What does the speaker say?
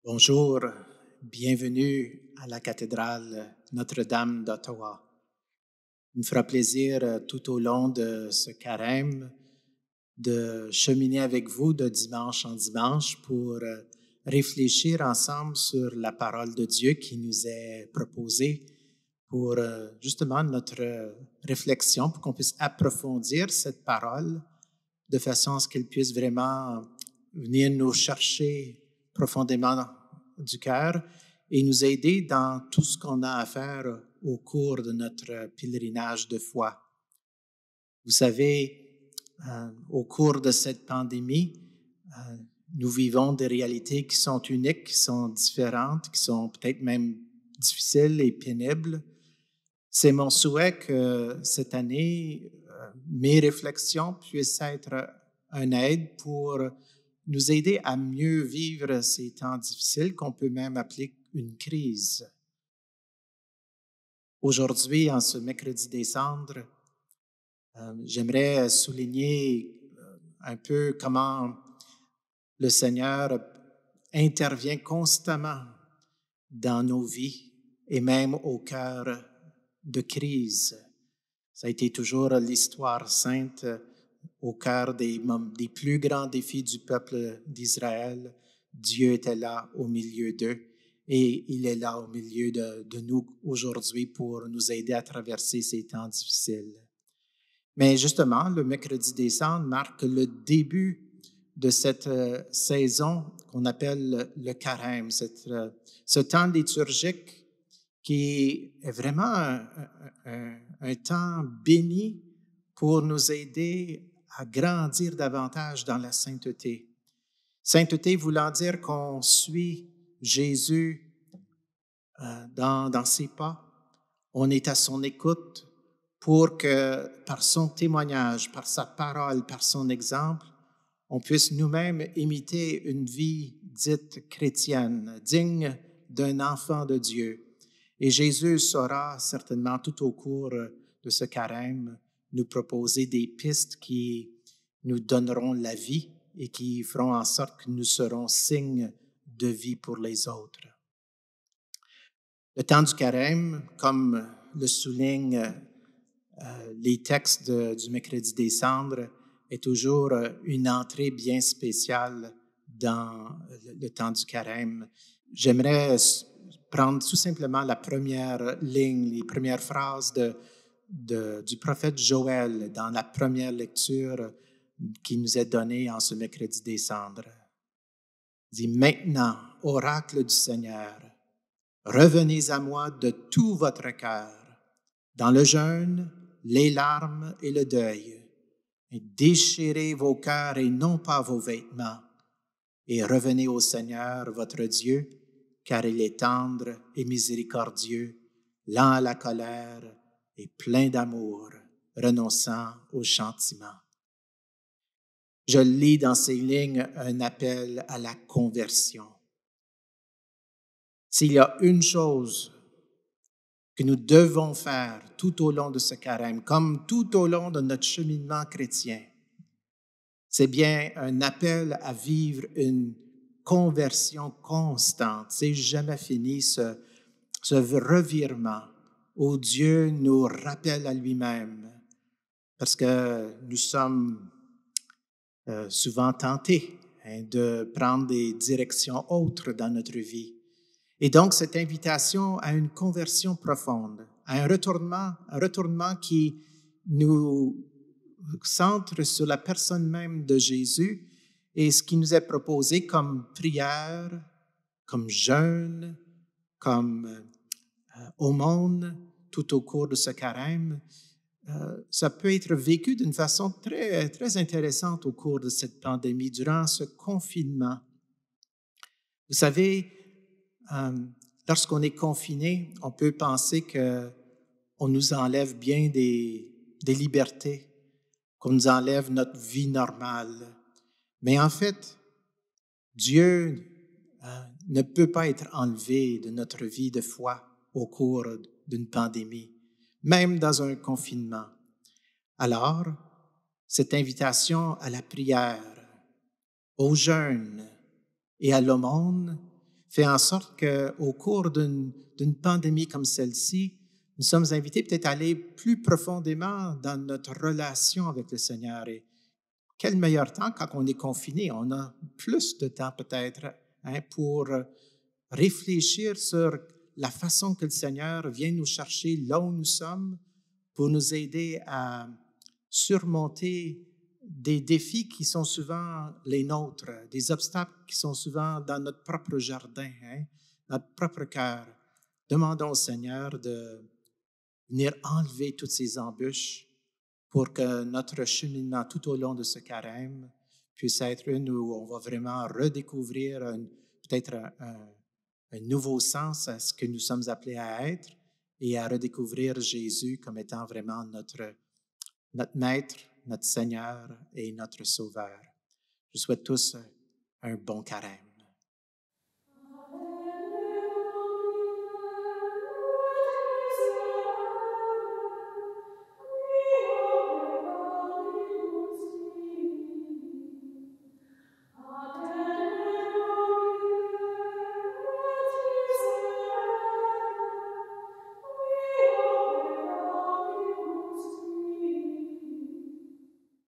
Bonjour, bienvenue à la cathédrale Notre-Dame d'Ottawa. Il me fera plaisir tout au long de ce carême de cheminer avec vous de dimanche en dimanche pour réfléchir ensemble sur la parole de Dieu qui nous est proposée pour justement notre réflexion, pour qu'on puisse approfondir cette parole de façon à ce qu'elle puisse vraiment venir nous chercher profondément du cœur et nous aider dans tout ce qu'on a à faire au cours de notre pèlerinage de foi. Vous savez, au cours de cette pandémie, nous vivons des réalités qui sont uniques, qui sont différentes, qui sont peut-être même difficiles et pénibles. C'est mon souhait que cette année, mes réflexions puissent être une aide pour nous aider à mieux vivre ces temps difficiles qu'on peut même appeler une crise. Aujourd'hui, en ce mercredi des Cendres, j'aimerais souligner un peu comment le Seigneur intervient constamment dans nos vies et même au cœur de crise. Ça a été toujours l'histoire sainte au cœur des plus grands défis du peuple d'Israël. Dieu était là au milieu d'eux et il est là au milieu de nous aujourd'hui pour nous aider à traverser ces temps difficiles. Mais justement, le mercredi des Cendres marque le début de cette saison qu'on appelle le carême, ce temps liturgique qui est vraiment un temps béni pour nous aider à grandir davantage dans la sainteté. Sainteté voulant dire qu'on suit Jésus dans ses pas, on est à son écoute pour que par son témoignage, par sa parole, par son exemple, on puisse nous-mêmes imiter une vie dite chrétienne, digne d'un enfant de Dieu. Et Jésus saura certainement tout au cours de ce carême nous proposer des pistes qui nous donneront la vie et qui feront en sorte que nous serons signes de vie pour les autres. Le temps du carême, comme le soulignent les textes du mercredi des Cendres, est toujours une entrée bien spéciale dans le temps du carême. J'aimerais prendre tout simplement la première ligne, les premières phrases du prophète Joël dans la première lecture qui nous est donnée en ce mercredi des Cendres. Il dit « Maintenant, oracle du Seigneur, revenez à moi de tout votre cœur, dans le jeûne, les larmes et le deuil, et déchirez vos cœurs et non pas vos vêtements, et revenez au Seigneur votre Dieu, car il est tendre et miséricordieux, lent à la colère et plein d'amour, renonçant au châtiment. » Je lis dans ces lignes un appel à la conversion. S'il y a une chose que nous devons faire tout au long de ce carême, comme tout au long de notre cheminement chrétien, c'est bien un appel à vivre une conversion constante. C'est jamais fini ce revirement où Dieu nous rappelle à lui-même, parce que nous sommes souvent tentés de prendre des directions autres dans notre vie. Et donc, cette invitation à une conversion profonde, à un retournement qui nous centre sur la personne même de Jésus et ce qui nous est proposé comme prière, comme jeûne, comme aumône tout au cours de ce carême, ça peut être vécu d'une façon très, très intéressante au cours de cette pandémie, durant ce confinement. Vous savez, lorsqu'on est confiné, on peut penser qu'on nous enlève bien des libertés, qu'on nous enlève notre vie normale. Mais en fait, Dieu ne peut pas être enlevé de notre vie de foi au cours d'une pandémie, même dans un confinement. Alors, cette invitation à la prière, au jeûne et à l'aumône fait en sorte qu'au cours d'une pandémie comme celle-ci, nous sommes invités peut-être à aller plus profondément dans notre relation avec le Seigneur. Et quel meilleur temps quand on est confiné? On a plus de temps peut-être pour réfléchir sur la façon que le Seigneur vient nous chercher là où nous sommes pour nous aider à surmonter des défis qui sont souvent les nôtres, des obstacles qui sont souvent dans notre propre jardin, notre propre cœur. Demandons au Seigneur de venir enlever toutes ces embûches pour que notre cheminement tout au long de ce carême puisse être une où on va vraiment redécouvrir peut-être un nouveau sens à ce que nous sommes appelés à être et à redécouvrir Jésus comme étant vraiment notre Maître, notre Seigneur et notre Sauveur. Je vous souhaite tous un bon carême.